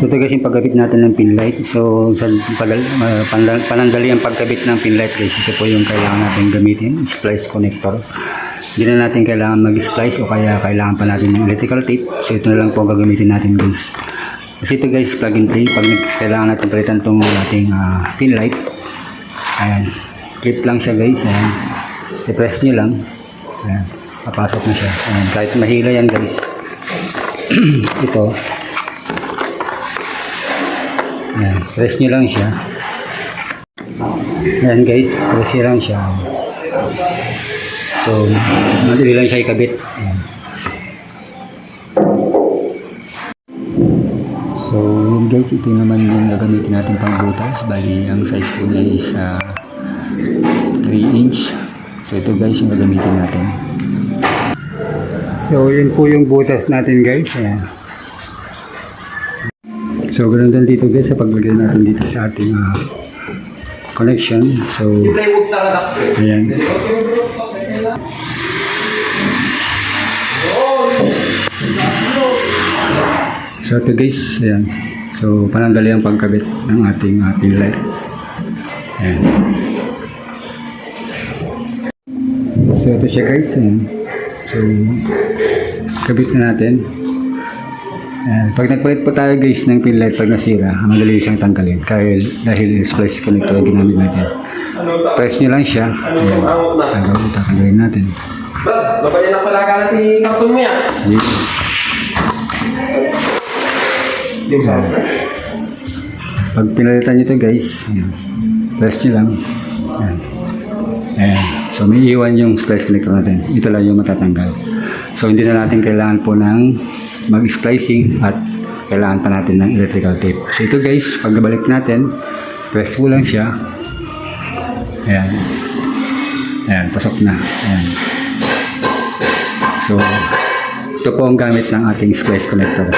So ito guys yung pagkabit natin ng pin light. So sa panandali ang pagkabit ng pin light guys, ito po yung kailangan natin gamitin, splice connector. Hindi na natin kailangan mag-splice o kaya kailangan pa natin ng electrical tape. So ito na lang po ang gagamitin natin guys. Kasi ito guys, plug and play. Pag kailangan natin palitan itong ating pin light, ayan, clip lang siya guys. Ayan, i-press nyo lang. Ayan, papasok na siya. Ayan, kahit mahila yan guys. Ito, ayan, press nyo lang siya. Ayan guys, press nyo lang siya. So, madali lang siya ikabit. Ayan. So, yun guys, ito naman yung gagamitin natin pang butas. Bali, ang size po niya is 3 inch. So, ito guys yung gagamitin natin. So, yun po yung butas natin guys. Ayan. So, ganun din dito guys sa paglagay natin dito sa ating connection. So, ayan. So, ito guys, ayan. So, panandali ang pagkabit ng ating pin light. Ayan. So, ito siya guys. Ayan. So, kabit na natin. Ayan. Pag nagpalit po tayo guys ng pin light pag nasira, madali siyang tanggalin. Dahil splice connector ang ginamit natin. Press nyo lang siya. Ayan. Tatanggalin natin. Bapak yan ang palaga natin karton mo yan. Pag pinalitan nyo ito guys, ayan, press nyo lang. Ayan. Ayan. So may iwan yung splice connector natin. Ito lang yung matatanggal. So hindi na natin kailangan po ng mag-splicing at kailangan pa natin ng electrical tape. So ito guys, pag nabalik natin, press mo lang siya. Ayan. Ayan, pasok na. Ayan. So ito po ang gamit ng ating splice connector.